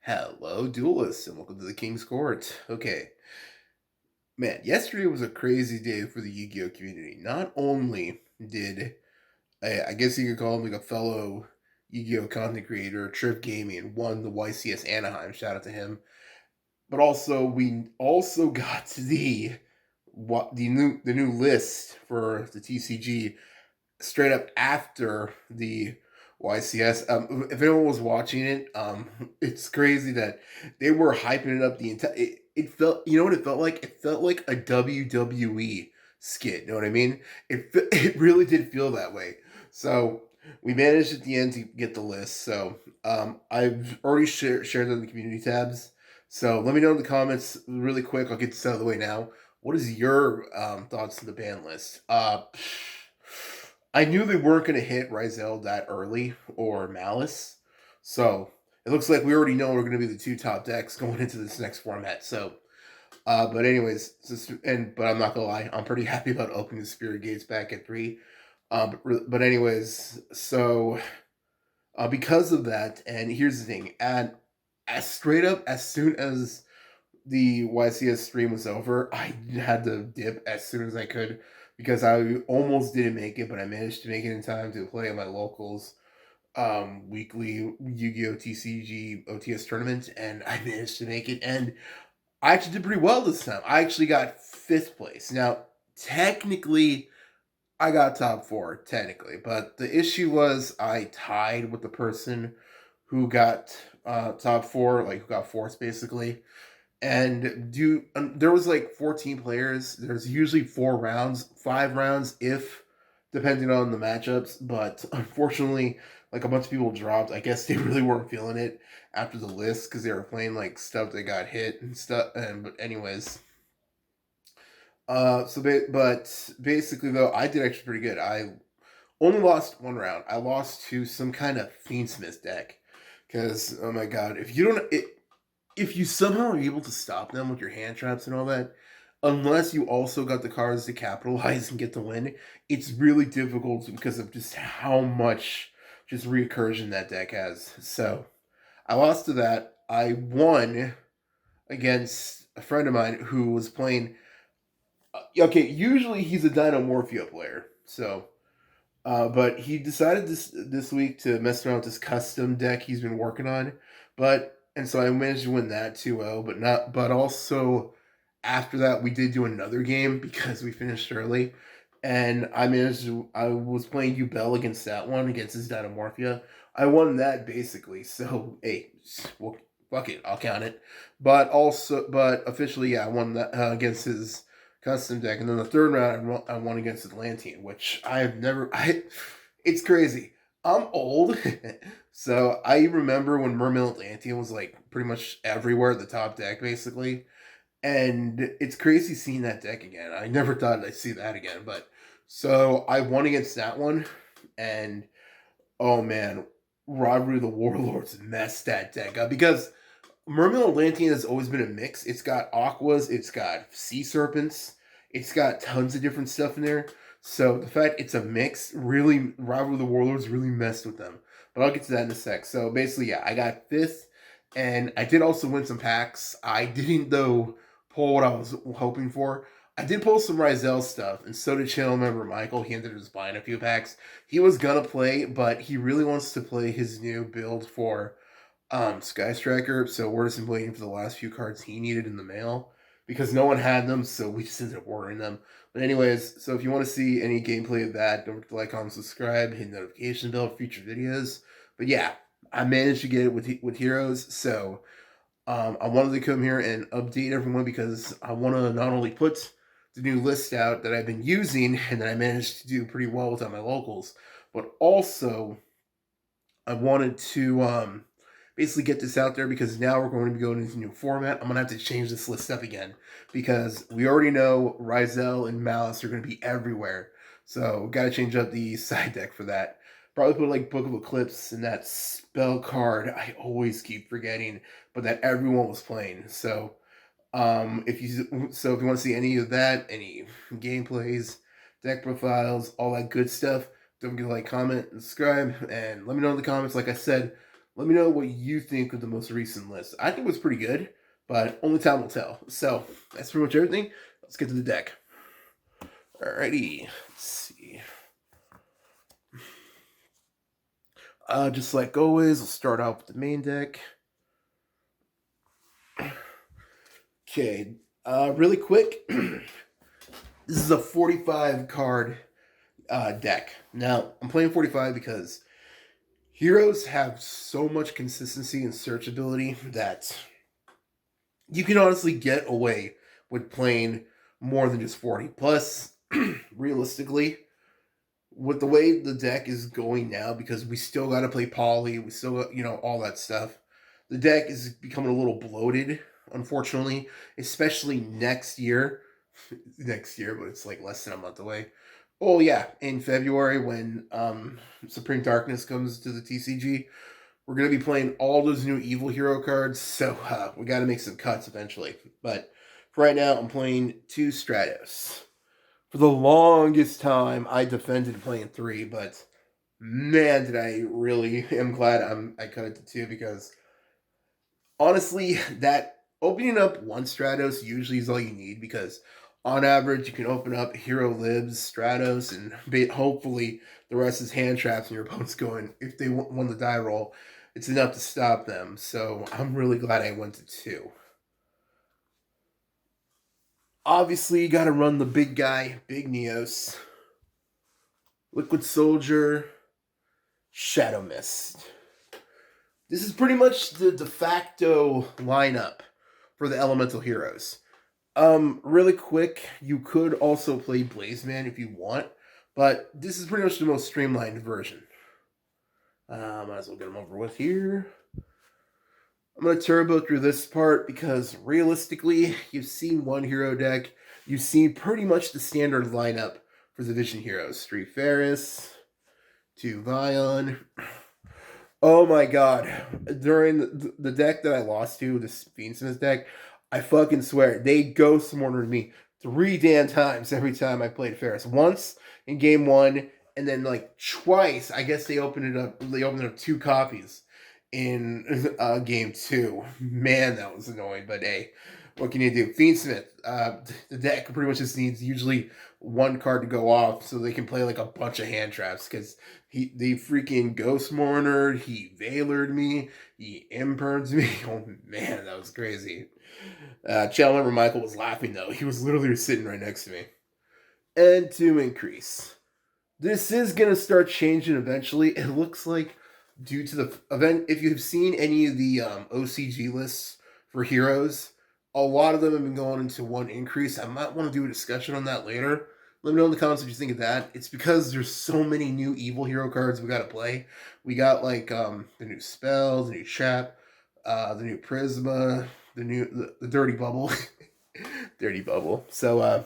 Hello, duelists, and welcome to the King's Court. Okay, man, yesterday was a crazy day for the Yu-Gi-Oh community. Not only did I guess you could call him like a fellow Yu-Gi-Oh content creator, Trip Gaming, won the YCS Anaheim. Shout out to him. But also, we also got the new list for the TCG straight up after the YCS. If anyone was watching it, it's crazy that they were hyping it up the entire. It felt, you know what it felt like? It felt like a WWE skit. You know what I mean? It really did feel that way. So we managed at the end to get the list. So I've already shared them in the community tabs. So let me know in the comments really quick. I'll get this out of the way now. What is your thoughts on the ban list? I knew they weren't going to hit Rizel that early or Malice, so it looks like we already know we're going to be the two top decks going into this next format. So, but anyways, but I'm not gonna lie, I'm pretty happy about opening the Spirit Gates back at 3. But anyways, so because of that, and here's the thing, and as straight up as soon as the YCS stream was over, I had to dip as soon as I could because I almost didn't make it, but I managed to make it in time to play at my locals weekly Yu-Gi-Oh TCG OTS tournament, and I managed to make it, and I actually did pretty well this time. I actually got 5th place. Now, technically, I got top 4, technically, but the issue was I tied with the person who got top 4, like who got 4th basically, and there was like 14 players. There's usually 4 rounds, 5 rounds if depending on the matchups, but unfortunately like a bunch of people dropped. I guess they really weren't feeling it after the list because they were playing like stuff that got hit and stuff. And but anyways, but basically though, I did actually pretty good. I only lost 1 round. I lost to some kind of Fiendsmith deck because oh my god, if you somehow are able to stop them with your hand traps and all that, unless you also got the cards to capitalize and get the win, it's really difficult because of just how much just recursion that deck has. So I lost to that. I won against a friend of mine who was playing. Okay, usually he's a Dynamorphia player, so but he decided this week to mess around with this custom deck he's been working on. And so I managed to win that 2-0, but also after that we did do another game because we finished early. And I was playing Ubel against that one, against his Dynamorphia. I won that basically. So hey, well, fuck it, I'll count it. But officially, yeah, I won that against his custom deck, and then the third round I won against Atlantean, which I have never. It's crazy. I'm old, so I remember when Mermaid Atlantean was like pretty much everywhere at the top deck, basically, and it's crazy seeing that deck again. I never thought I'd see that again, but so I won against that one, and oh man, Robbery of the Warlords messed that deck up because Mermaid Atlantean has always been a mix. It's got aquas, it's got sea serpents, it's got tons of different stuff in there. So the fact it's a mix really, Rival of the Warlords really messed with them. But I'll get to that in a sec. So basically, yeah, I got 5th, and I did also win some packs. I didn't though pull what I was hoping for. I did pull some Rizel stuff, and so did channel member Michael. He ended up just buying a few packs. He was gonna play, but he really wants to play his new build for Sky Striker, so we're just waiting for the last few cards he needed in the mail because no one had them, so we just ended up ordering them. But anyways, so if you want to see any gameplay of that, don't forget to like, comment, subscribe, hit the notification bell for future videos. But yeah, I managed to get it with Heroes, so I wanted to come here and update everyone because I want to not only put the new list out that I've been using and that I managed to do pretty well with on my locals, but also I wanted to basically get this out there because now we're going to be going into a new format. I'm going to have to change this list up again because we already know Rizel and Malice are going to be everywhere. So got to change up the side deck for that. Probably put like Book of Eclipse and that spell card I always keep forgetting, but that everyone was playing. So if you want to see any of that, any gameplays, deck profiles, all that good stuff, don't forget to like, comment, and subscribe, and let me know in the comments. Like I said, Let me know what you think of the most recent list. I think it was pretty good, but only time will tell. So that's pretty much everything. Let's get to the deck. Alrighty, let's see. Just like always, we'll start out with the main deck. Okay, really quick. This is a 45 card deck. Now, I'm playing 45 because heroes have so much consistency and searchability that you can honestly get away with playing more than just 40. Plus, realistically, with the way the deck is going now, because we still got to play poly, we still got, all that stuff, the deck is becoming a little bloated, unfortunately, especially next year. Next year, but it's like less than a month away. Oh yeah, in February when Supreme Darkness comes to the TCG, we're gonna be playing all those new evil hero cards. So we got to make some cuts eventually. But for right now, I'm playing 2 Stratos. For the longest time, I defended playing 3, but man, did I really am glad I cut it to 2 because honestly, that opening up 1 Stratos usually is all you need because on average, you can open up Hero Libs, Stratos, and hopefully the rest is hand traps and your opponent's going, if they won the die roll, it's enough to stop them. So I'm really glad I went to 2. Obviously, you got to run the big guy, Big Neos, Liquid Soldier, Shadow Mist. This is pretty much the de facto lineup for the elemental heroes. Really quick, you could also play Blazeman if you want, but this is pretty much the most streamlined version. Might as well get them over with here. I'm going to turbo through this part because realistically, you've seen one hero deck. You've seen pretty much the standard lineup for the Vision Heroes. 3 Ferris, 2 Vion. Oh my god. During the deck that I lost to, the Fiendsmith deck, I fucking swear, they ghost mortared me 3 damn times every time I played Ferris. Once in game 1, and then like twice, I guess they opened up 2 copies in game 2. Man, that was annoying, but hey, what can you do? Fiendsmith, the deck pretty much just needs usually 1 card to go off so they can play like a bunch of hand traps because they freaking Ghost Mournered, he Veilered me, he Imperms me. Oh man, that was crazy. Channel member Michael was laughing though. He was literally sitting right next to me. And to increase. This is going to start changing eventually. It looks like due to the event, if you've seen any of the OCG lists for heroes, a lot of them have been going into 1 increase. I might want to do a discussion on that later. Let me know in the comments what you think of that. It's because there's so many new evil hero cards we got to play. We got like the new spell, the new trap, the new Prisma, the dirty bubble. Dirty bubble. So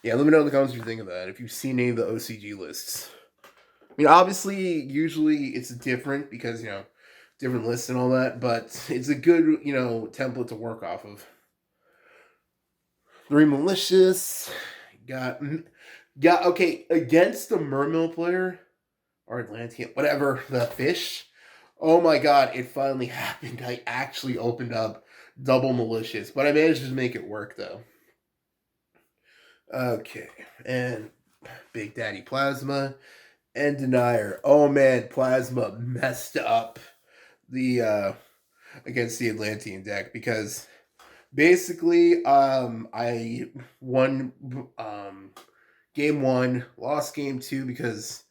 yeah, let me know in the comments what you think of that. If you've seen any of the OCG lists. I mean, obviously, usually it's different because, different lists and all that, but it's a good, template to work off of. 3 Malicious. Got okay, against the Mermill player, or Atlantean, whatever, the fish. Oh my god, it finally happened. I actually opened up double Malicious, but I managed to make it work, though. Okay, and Big Daddy Plasma. And Denier. Oh man, Plasma messed up the against the Atlantean deck because basically I won game 1, lost game 2 because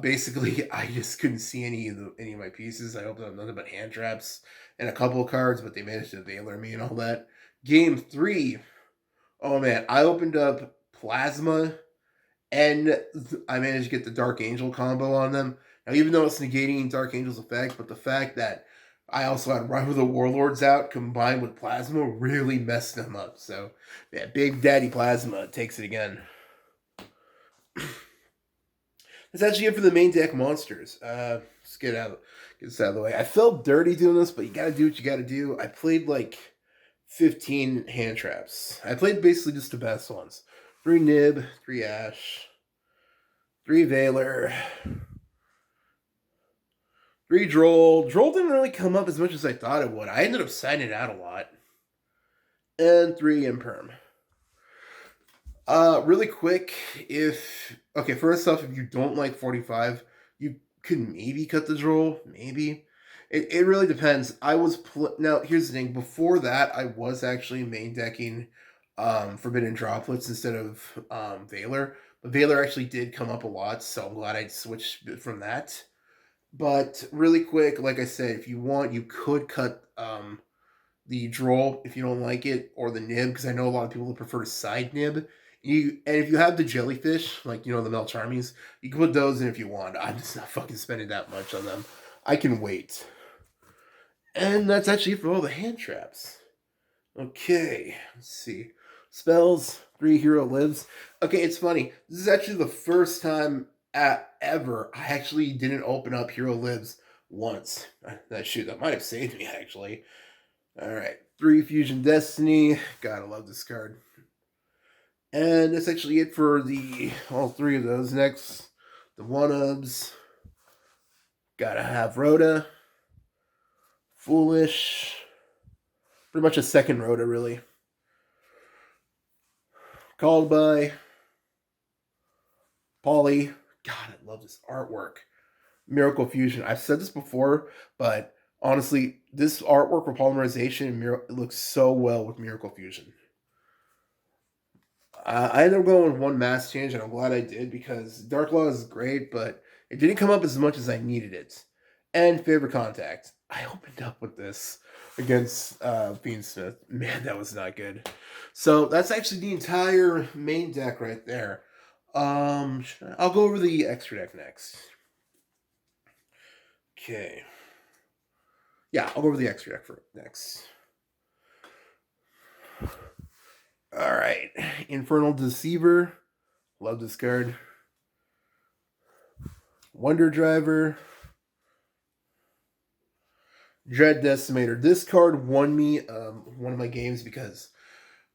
basically I just couldn't see any of my pieces. I opened up nothing but hand traps and a couple of cards, but they managed to Veiler me and all that. Game 3, oh man, I opened up Plasma and I managed to get the Dark Angel combo on them. Now, even though it's negating Dark Angel's effect, but the fact that I also had Rival the Warlords out combined with Plasma really messed them up. So, yeah, Big Daddy Plasma takes it again. That's actually it for the main deck monsters. Let's get this out of the way. I felt dirty doing this, but you gotta do what you gotta do. I played like 15 hand traps. I played basically just the best ones. 3 Nib, 3 Ash, 3 Veiler, 3 Droll. Droll didn't really come up as much as I thought it would. I ended up signing it out a lot. And 3 Imperm. Really quick, if okay, first off, if you don't like 45, you could maybe cut the Droll, maybe. It really depends. Now here's the thing. Before that, I was actually main decking Forbidden Droplets instead of Valor. But Valor actually did come up a lot, so I'm glad I switched from that. But really quick, like I said, if you want, you could cut the Droll if you don't like it, or the Nib, because I know a lot of people prefer to side Nib. And if you have the jellyfish, like the Melcharmies, you can put those in if you want. I'm just not fucking spending that much on them. I can wait. And that's actually it for all the hand traps. Okay, let's see. Spells, 3 hero lives. Okay, it's funny. This is actually the first time ever I actually didn't open up hero lives once. That might have saved me actually. Alright, 3 Fusion Destiny. Gotta love this card. And that's actually it for all 3 of those. Next, the 1-ubs. Gotta have Rhoda. Foolish. Pretty much a second Rhoda, really. Called by Polly. God, I love this artwork. Miracle Fusion. I've said this before, but honestly, this artwork for polymerization it looks so well with Miracle Fusion. I ended up going with 1 mass change, and I'm glad I did because Dark Law is great, but it didn't come up as much as I needed it. And Favorite Contact. I opened up with this against Beansmith. Man, that was not good. So that's actually the entire main deck right there. I'll go over the extra deck next. Okay. Yeah, I'll go over the extra deck next. Alright. Infernal Deceiver. Love this card. Wonder Driver. Dread Decimator. This card won me one of my games because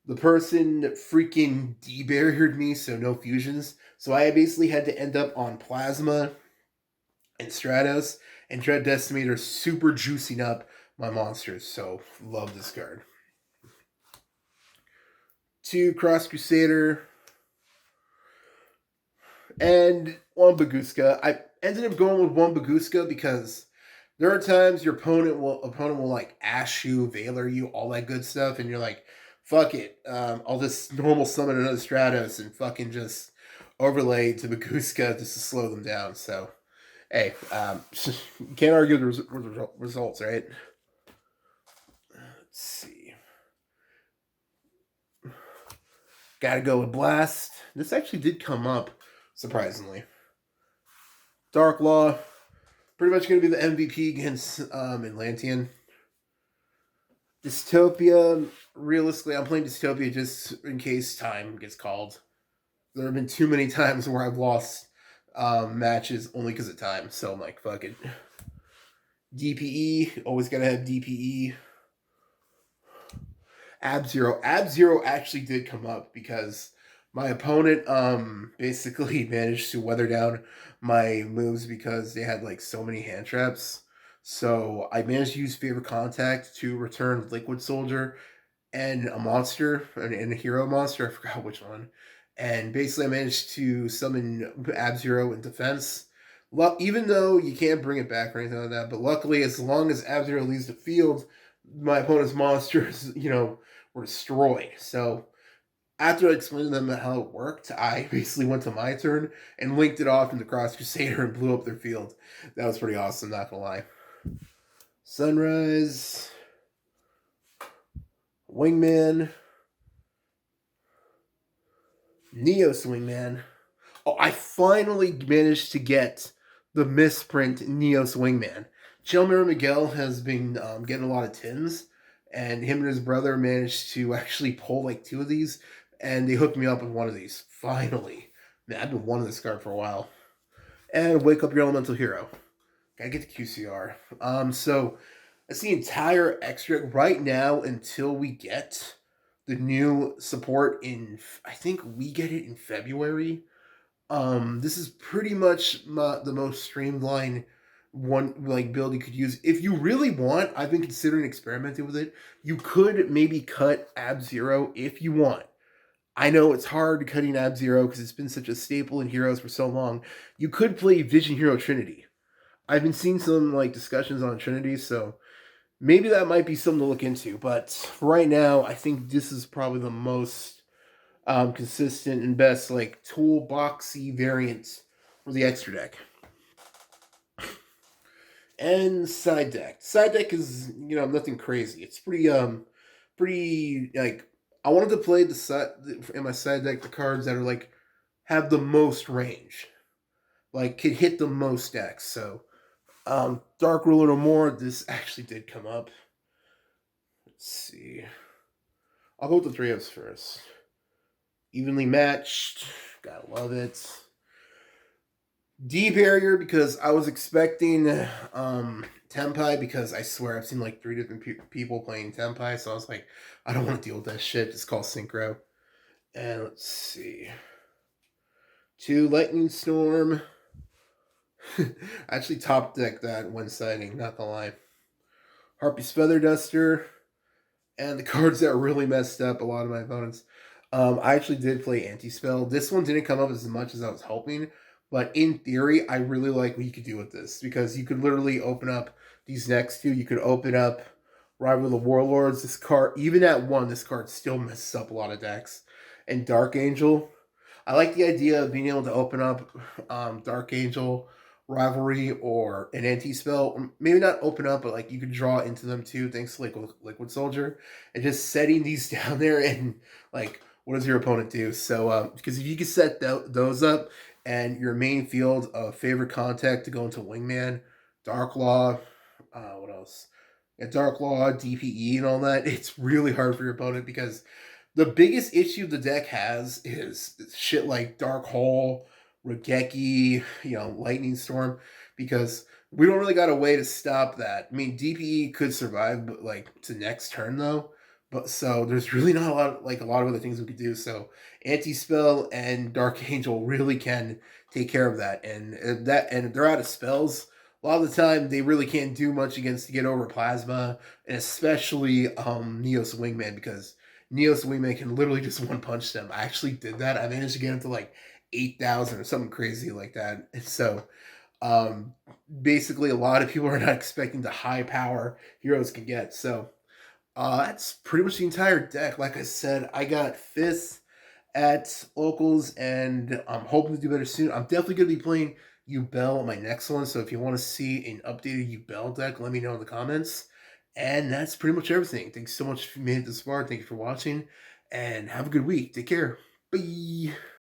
the person freaking debarriered me, so no fusions. So I basically had to end up on Plasma and Stratos, and Dread Decimator super juicing up my monsters. So love this card. 2 Cross Crusader. And 1 Baguska. I ended up going with 1 Baguska because there are times your opponent will like ash you, Valor you, all that good stuff, and you're like, fuck it. I'll just normal summon another Stratos and fucking just overlay to Baguska just to slow them down. So, hey, can't argue with the results, right? Let's see. Gotta go with Blast. This actually did come up, surprisingly. Dark Law. Pretty much going to be the MVP against Atlantean. Dystopia. Realistically, I'm playing Dystopia just in case time gets called. There have been too many times where I've lost matches only because of time. So I'm like, fuck it. DPE. Always got to have DPE. Ab-Zero. Ab-Zero actually did come up because my opponent basically managed to weather down my moves because they had like so many hand traps. So I managed to use Favorite Contact to return Liquid Soldier and a monster, and a hero monster. I forgot which one. And basically I managed to summon Ab-Zero in defense. Even though you can't bring it back or anything like that, but luckily as long as Ab-Zero leaves the field, my opponent's monsters, were destroyed. So after I explained to them how it worked, I basically went to my turn and linked it off into Cross Crusader and blew up their field. That was pretty awesome, not gonna lie. Sunrise. Wingman. Neos Wingman. Oh, I finally managed to get the misprint Neos Wingman. Chelmira Miguel has been getting a lot of tins, and him and his brother managed to actually pull like 2 of these, and they hooked me up with one of these. Finally. Man, I've been wanting this card for a while. And Wake Up Your Elemental Hero. Gotta get the QCR. So that's the entire extra right now until we get the new support I think we get it in February. This is pretty much the most streamlined one like build you could use. If you really want, I've been considering experimenting with it. You could maybe cut Ab Zero if you want. I know it's hard cutting Ab Zero because it's been such a staple in Heroes for so long. You could play Vision Hero Trinity. I've been seeing some like discussions on Trinity, so maybe that might be something to look into. But right now, I think this is probably the most consistent and best like toolboxy variant for the extra deck. And side deck. Side deck is nothing crazy. It's pretty like I wanted to play the side in my side deck the cards that are like have the most range, like could hit the most decks. So Dark Ruler No More. This actually did come up. Let's see. I'll go with the three of us first. Evenly matched. Gotta love it. D barrier because I was expecting Tempai because I swear I've seen like three different people playing Tempai, so I was like, I don't want to deal with that shit. Just call Synchro. And let's see. Two Lightning Storm. I actually top deck that when siding, not gonna lie. Harpy's Feather Duster. And the cards that really messed up a lot of my opponents. I actually did play Anti-Spell. This one didn't come up as much as I was hoping, but in theory, I really like what you could do with this because you could literally open up these next two. You could open up Rival of the Warlords. This card, even at one, this card still messes up a lot of decks. And Dark Angel. I like the idea of being able to open up Dark Angel, Rivalry, or an anti-spell. Maybe not open up, but like you could draw into them too, thanks to Liquid Soldier. And just setting these down there and like, what does your opponent do? So, because if you can set those up and your main field of favorite contact to go into Wingman, Dark Law, what else? Yeah, Dark Law, DPE, and all that, it's really hard for your opponent because the biggest issue the deck has is shit like Dark Hole, Regeki, Lightning Storm, because we don't really got a way to stop that. I mean, DPE could survive, but like to next turn though. But so there's really not a lot of other things we could do. So Anti Spell and Dark Angel really can take care of that, and if they're out of spells. A lot of the time, they really can't do much against to get over Plasma, and especially Neos Wingman because Neos Wingman can literally just one punch them. I actually did that. I managed to get him to like 8,000 or something crazy like that. And so um, basically, a lot of people are not expecting the high power heroes can get. So that's pretty much the entire deck. Like I said, I got fifth at locals, and I'm hoping to do better soon. I'm definitely going to be playing Yubel on my next one. So if you want to see an updated Yubel deck, let me know in the comments. And that's pretty much everything. Thanks so much if you made it this far. Thank you for watching, and have a good week. Take care. Bye.